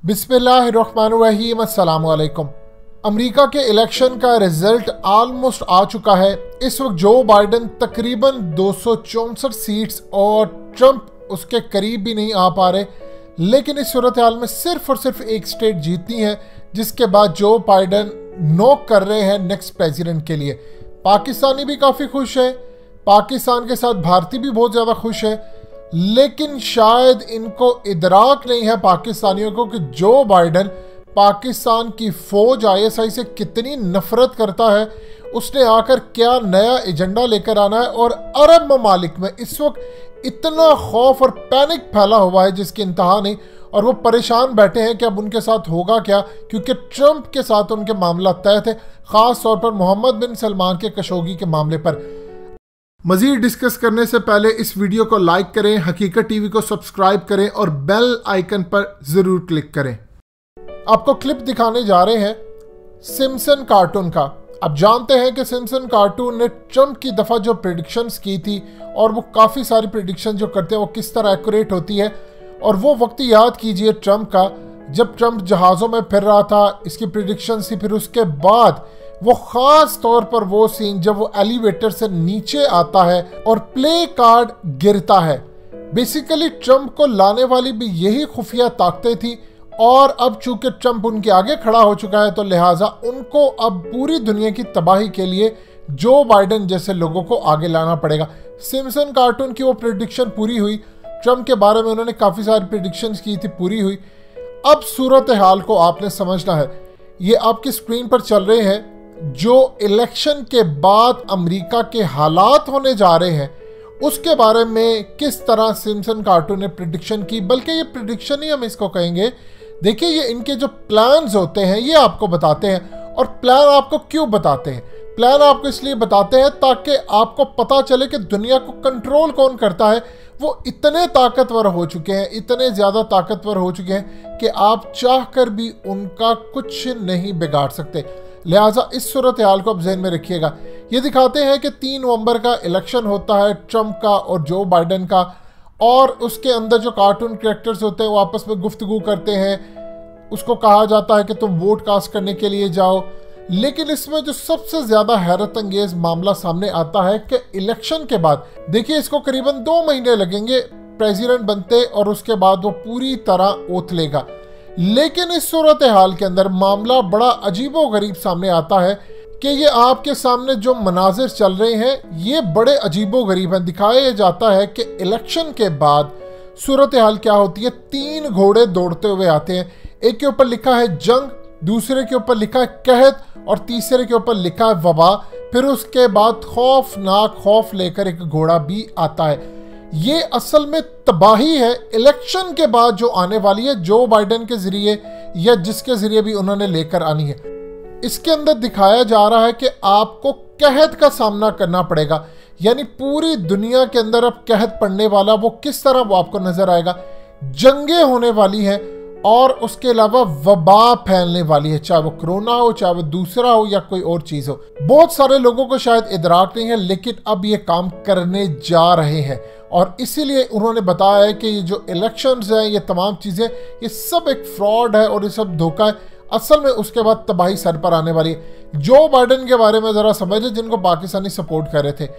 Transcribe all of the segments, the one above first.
बिस्मिल्लाहिर्रहमानिर्रहीम अस्सलाम वालेकुम। अमेरिका के इलेक्शन का रिजल्ट ऑलमोस्ट आ चुका है। इस वक्त जो बाइडन तकरीबन 264 सीट्स और ट्रंप उसके करीब भी नहीं आ पा रहे, लेकिन इस सूरत हाल में सिर्फ और सिर्फ एक स्टेट जीतनी है, जिसके बाद जो बाइडन नॉक कर रहे हैं नेक्स्ट प्रेसिडेंट के लिए। पाकिस्तानी भी काफ़ी खुश है, पाकिस्तान के साथ भारतीय भी बहुत ज़्यादा खुश है, लेकिन शायद इनको इदराक नहीं है पाकिस्तानियों को कि जो बाइडन पाकिस्तान की फ़ौज ISI से कितनी नफरत करता है, उसने आकर क्या नया एजेंडा लेकर आना है। और अरब ममालिक में इस वक्त इतना खौफ और पैनिक फैला हुआ है जिसकी इंतहा नहीं, और वो परेशान बैठे हैं कि अब उनके साथ होगा क्या, क्योंकि ट्रंप के साथ उनके मामला तय थे, ख़ास तौर पर मोहम्मद बिन सलमान के कशोगी के मामले पर। मज़ीद डिस्कस करने से पहले इस वीडियो को लाइक करें, हकीकत टीवी को सब्सक्राइब करें और बेल आइकन पर ज़रूर क्लिक करें। आपको क्लिप दिखाने जा रहे हैं सिम्पसन कार्टून का। आप जानते हैं कि सिम्पसन कार्टून ने ट्रंप की दफ़ा जो प्रेडिक्शंस की थी, और वो काफ़ी सारी प्रेडिक्शन जो करते हैं वो किस तरह एक्यूरेट होती है। और वो वक्त याद कीजिए ट्रंप का, जब ट्रंप जहाज़ों में फिर रहा था, इसकी प्रेडिक्शन थी। फिर उसके बाद वो ख़ास तौर पर वो सीन जब वो एलिवेटर से नीचे आता है और प्ले कार्ड गिरता है। बेसिकली ट्रंप को लाने वाली भी यही खुफिया ताकतें थी, और अब चूंकि ट्रंप उनके आगे खड़ा हो चुका है, तो लिहाजा उनको अब पूरी दुनिया की तबाही के लिए जो बाइडन जैसे लोगों को आगे लाना पड़ेगा। सिम्पसन कार्टून की वो प्रेडिक्शन पूरी हुई, ट्रंप के बारे में उन्होंने काफ़ी सारी प्रेडिक्शंस की थी, पूरी हुई। अब सूरत हाल को आपने समझना है। ये आपकी स्क्रीन पर चल रहे हैं जो इलेक्शन के बाद अमेरिका के हालात होने जा रहे हैं, उसके बारे में किस तरह सिम्पसन कार्टून ने प्रेडिक्शन की। बल्कि ये प्रेडिक्शन ही हम इसको कहेंगे। देखिए, ये इनके जो प्लान्स होते हैं ये आपको बताते हैं। और प्लान आपको क्यों बताते हैं? प्लान आपको इसलिए बताते हैं ताकि आपको पता चले कि दुनिया को कंट्रोल कौन करता है। वो इतने ताकतवर हो चुके हैं, इतने ज़्यादा ताकतवर हो चुके हैं कि आप चाहकर भी उनका कुछ नहीं बिगाड़ सकते। लिहाजा इस सूरत हाल को अब जहन में रखिएगा। ये दिखाते हैं कि 3 नवंबर का इलेक्शन होता है ट्रंप का और जो बाइडन का, और उसके अंदर जो कार्टून कैरेक्टर्स होते हैं वो आपस में गुफ्तगू करते हैं। उसको कहा जाता है कि तुम वोट कास्ट करने के लिए जाओ। लेकिन इसमें जो सबसे ज़्यादा हैरत अंगेज मामला सामने आता है कि इलेक्शन के बाद, देखिए इसको करीबन 2 महीने लगेंगे प्रेसिडेंट बनते, और उसके बाद वो पूरी तरह ओथ लेगा। लेकिन इस सूरत हाल के अंदर मामला बड़ा अजीबो गरीब सामने आता है कि ये आपके सामने जो मनाजिर चल रहे हैं ये बड़े अजीबो गरीब हैं। दिखाया जाता है कि इलेक्शन के बाद सूरत हाल क्या होती है। 3 घोड़े दौड़ते हुए आते हैं। एक के ऊपर लिखा है जंग, दूसरे के ऊपर लिखा है कहत, और तीसरे के ऊपर लिखा है वबा। फिर उसके बाद खौफनाक खौफ लेकर एक घोड़ा भी आता है। ये असल में तबाही है इलेक्शन के बाद जो आने वाली है, जो बाइडन के जरिए या जिसके जरिए भी उन्होंने लेकर आनी है। इसके अंदर दिखाया जा रहा है कि आपको कहत का सामना करना पड़ेगा, यानी पूरी दुनिया के अंदर अब कहत पड़ने वाला वो किस तरह वो आपको नजर आएगा। जंगें होने वाली हैं, और उसके अलावा वबा फैलने वाली है, चाहे वो कोरोना हो, चाहे वो दूसरा हो, या कोई और चीज़ हो। बहुत सारे लोगों को शायद इदराक नहीं है, लेकिन अब ये काम करने जा रहे हैं। और इसीलिए उन्होंने बताया है कि ये जो इलेक्शंस हैं, ये तमाम चीज़ें, ये सब एक फ्रॉड है और ये सब धोखा है। असल में उसके बाद तबाही सर पर आने वाली है। जो बाइडन के बारे में ज़रा समझ लें, जिनको पाकिस्तानी सपोर्ट कर रहे थे।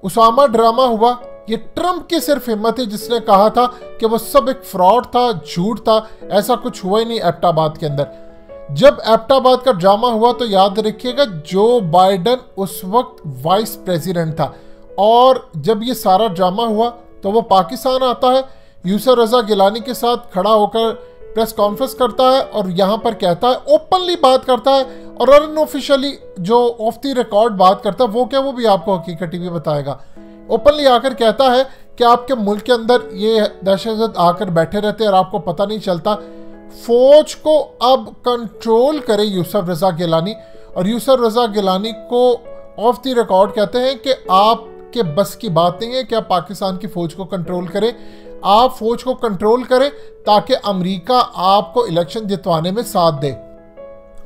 उसामा ड्रामा हुआ, ये ट्रंप की सिर्फ हिम्मत है जिसने कहा था कि वो सब एक फ्रॉड था, झूठ था। ऐसा कुछ हुआ ही नहीं एबटाबाद के अंदर। जब एबटाबाद का ड्रामा हुआ तो याद रखिएगा जो बाइडन उस वक्त वाइस प्रेसिडेंट था, और जब ये सारा ड्रामा हुआ तो वो पाकिस्तान आता है, यूसुफ रजा गिलानी के साथ खड़ा होकर प्रेस कॉन्फ्रेंस करता है, और यहाँ पर कहता है, ओपनली बात करता है, और अनऑफिशियली जो ऑफ द रिकॉर्ड बात करता है वो क्या, वो भी आपको हकीकत टीवी बताएगा। ओपनली आकर कहता है कि आपके मुल्क के अंदर ये दहशतगर्द आकर बैठे रहते हैं और आपको पता नहीं चलता। फौज को अब कंट्रोल करे यूसुफ रजा गिलानी, और यूसुफ रजा गिलानी को ऑफ द रिकॉर्ड कहते हैं कि आपके बस की बात नहीं है कि आप पाकिस्तान की फ़ौज को कंट्रोल करें। आप फ़ौज को कंट्रोल करें ताकि अमेरिका आपको इलेक्शन जितवाने में साथ दे।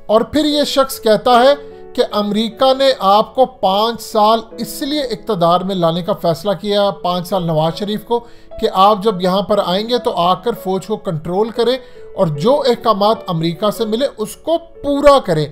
और फिर ये शख्स कहता है कि अमेरिका ने आपको 5 साल इसलिए इक़्तिदार में लाने का फैसला किया, 5 साल नवाज शरीफ को, कि आप जब यहाँ पर आएंगे तो आकर फ़ौज को कंट्रोल करें और जो अहकामात अमेरिका से मिले उसको पूरा करें।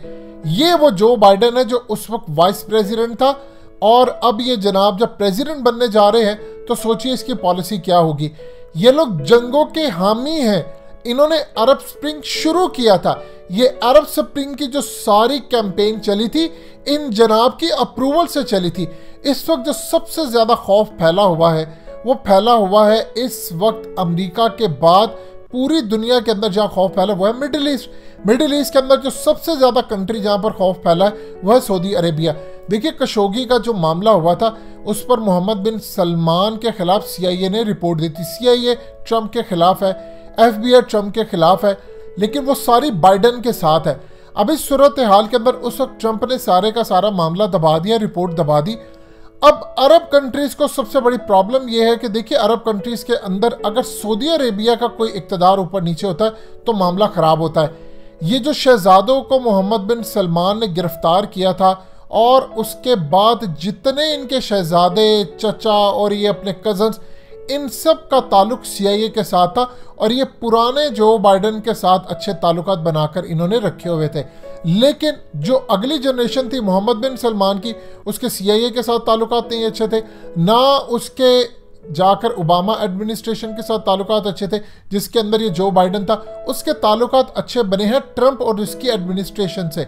ये वो जो बाइडन है जो उस वक्त वाइस प्रेसिडेंट था, और अब ये जनाब जब प्रेसिडेंट बनने जा रहे हैं तो सोचिए इसकी पॉलिसी क्या होगी। ये लोग जंगों के हामी हैं। इन्होंने अरब स्प्रिंग शुरू किया था। ये अरब स्प्रिंग की जो सारी कैंपेन चली थी इन जनाब की अप्रूवल से चली थी। इस वक्त जो सबसे ज़्यादा खौफ फैला हुआ है वो फैला हुआ है इस वक्त अमेरिका के बाद पूरी दुनिया के अंदर जहाँ खौफ फैला हुआ है मिडिल ईस्ट। मिडिल ईस्ट के अंदर जो सबसे ज़्यादा कंट्री जहाँ पर खौफ फैला है वह है सऊदी अरेबिया। देखिए खशोगी का जो मामला हुआ था उस पर मोहम्मद बिन सलमान के खिलाफ CIA ने रिपोर्ट दी थी। CIA ट्रंप के खिलाफ है, FBI ट्रंप के खिलाफ है, लेकिन वो सारी बाइडन के साथ है। अब इस सूरत हाल के अंदर उस वक्त ट्रंप ने सारे का सारा मामला दबा दिया, रिपोर्ट दबा दी। अब अरब कंट्रीज़ को सबसे बड़ी प्रॉब्लम यह है कि देखिए अरब कंट्रीज़ के अंदर अगर सऊदी अरेबिया का कोई इक़्तिदार ऊपर नीचे होता है तो मामला ख़राब होता है। ये जो शहजादों को मोहम्मद बिन सलमान ने गिरफ्तार किया था और उसके बाद जितने इनके शहजादे, चचा और ये अपने कज़न्स, इन सब का ताल्लुक CIA के साथ था और ये पुराने जो बाइडन के साथ अच्छे ताल्लुकात बनाकर इन्होंने रखे हुए थे। लेकिन जो अगली जनरेशन थी मोहम्मद बिन सलमान की, उसके CIA के साथ ताल्लुकात नहीं अच्छे थे, ना उसके जाकर ओबामा एडमिनिस्ट्रेशन के साथ ताल्लुकात अच्छे थे जिसके अंदर ये जो बाइडन था, उसके ताल्लुकात अच्छे बने हैं ट्रंप और उसकी एडमिनिस्ट्रेशन से।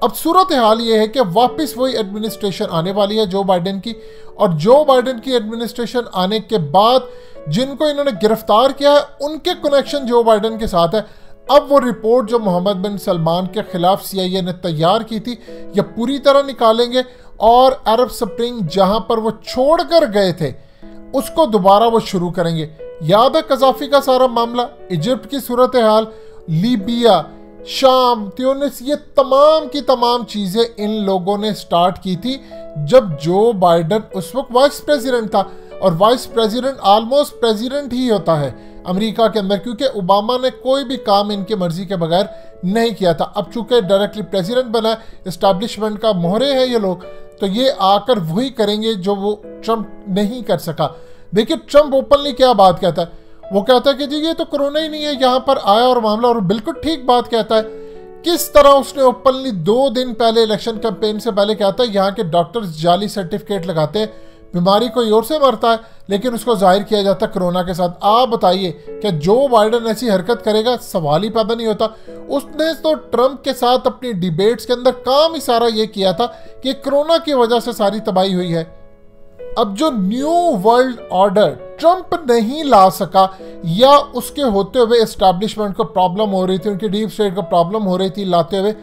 अब सूरत हाल ये है कि वापस वही एडमिनिस्ट्रेशन आने वाली है जो बाइडन की, और जो बाइडन की एडमिनिस्ट्रेशन आने के बाद जिनको इन्होंने गिरफ्तार किया है उनके कनेक्शन जो बाइडन के साथ है। अब वो रिपोर्ट जो मोहम्मद बिन सलमान के खिलाफ CIA ने तैयार की थी ये पूरी तरह निकालेंगे और अरब स्प्रिंग जहां पर वो छोड़ कर गए थे उसको दोबारा वो शुरू करेंगे। याद है कज़ाफी का सारा मामला, इजिप्ट की सूरत हाल, लीबिया, शाम, त्यूनिस, ये तमाम की तमाम चीज़ें इन लोगों ने स्टार्ट की थी जब जो बाइडन उस वक्त वाइस प्रेसिडेंट था। और वाइस प्रेसिडेंट ऑलमोस्ट प्रेसिडेंट ही होता है अमेरिका के अंदर, क्योंकि ओबामा ने कोई भी काम इनके मर्जी के बगैर नहीं किया था। अब चूंकि डायरेक्टली प्रेसिडेंट बना, इस्टेब्लिशमेंट का मोहरे हैं ये लोग, तो ये आकर वही करेंगे जो वो ट्रंप नहीं कर सका। देखिए ट्रंप ओपनली क्या बात कहता है, वो कहता है कि जी ये तो कोरोना ही नहीं है, यहाँ पर आया और मामला, और बिल्कुल ठीक बात कहता है। किस तरह उसने ओपनली 2 दिन पहले इलेक्शन कैंपेन से पहले कहता है यहाँ के डॉक्टर्स जाली सर्टिफिकेट लगाते हैं, बीमारी कोई और से मरता है लेकिन उसको जाहिर किया जाता है कोरोना के साथ। आप बताइए कि जो बाइडन ऐसी हरकत करेगा, सवाल ही पैदा नहीं होता। उसने तो ट्रंप के साथ अपनी डिबेट्स के अंदर काम ही सारा ये किया था कि कोरोना की वजह से सारी तबाही हुई है। अब जो न्यू वर्ल्ड ऑर्डर ट्रंप नहीं ला सका या उसके होते हुए एस्टैब्लिशमेंट को प्रॉब्लम हो रही थी, उनकी डीप स्टेट को प्रॉब्लम हो रही थी लाते हुए,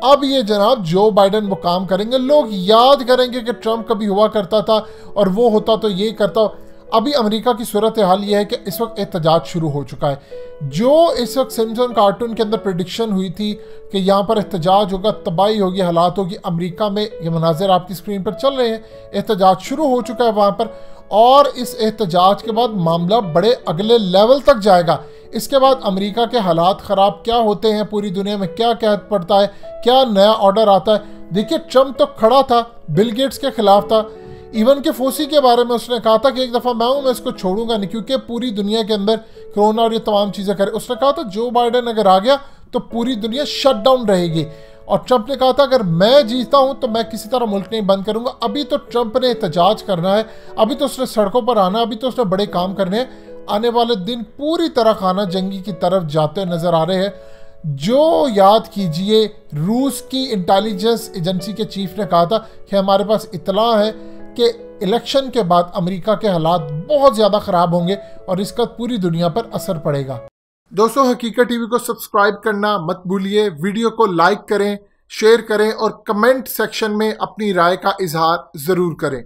अब ये जनाब जो बाइडन वो काम करेंगे। लोग याद करेंगे कि ट्रंप कभी हुआ करता था और वो होता तो ये करता। अभी अमेरिका की सूरत हाल ये है कि इस वक्त एहतजाज शुरू हो चुका है। जो इस वक्त सिम्पसन कार्टून के अंदर प्रेडिक्शन हुई थी कि यहाँ पर एहतजाज होगा, तबाही होगी, हालात होगी, अमेरिका में ये मनाजिर आपकी स्क्रीन पर चल रहे हैं। एहतजाज शुरू हो चुका है वहाँ पर, और इस एहतजाज के बाद मामला बड़े अगले लेवल तक जाएगा। इसके बाद अमेरिका के हालात ख़राब क्या होते हैं, पूरी दुनिया में क्या कहत पड़ता है, क्या नया ऑर्डर आता है। देखिए ट्रंप तो खड़ा था, बिल गेट्स के खिलाफ था, इवन के फोसी के बारे में उसने कहा था कि एक दफ़ा मैं हूँ, मैं इसको छोड़ूंगा नहीं, क्योंकि पूरी दुनिया के अंदर कोरोना और ये तमाम चीज़ें करे। उसने कहा था जो बाइडन अगर आ गया तो पूरी दुनिया शट डाउन रहेगी, और ट्रंप ने कहा था अगर मैं जीता हूं तो मैं किसी तरह मुल्क नहीं बंद करूंगा। अभी तो ट्रंप ने एहतजाज करना है, अभी तो उसने सड़कों पर आना, अभी तो उसने बड़े काम करने हैं। आने वाले दिन पूरी तरह खाना जंगी की तरफ जाते नजर आ रहे हैं। जो याद कीजिए रूस की इंटेलिजेंस एजेंसी के चीफ ने कहा था कि हमारे पास इतला है कि इलेक्शन के बाद अमेरिका के हालात बहुत ज़्यादा ख़राब होंगे और इसका पूरी दुनिया पर असर पड़ेगा। दोस्तों हकीकत टीवी को सब्सक्राइब करना मत भूलिए, वीडियो को लाइक करें, शेयर करें और कमेंट सेक्शन में अपनी राय का इजहार ज़रूर करें।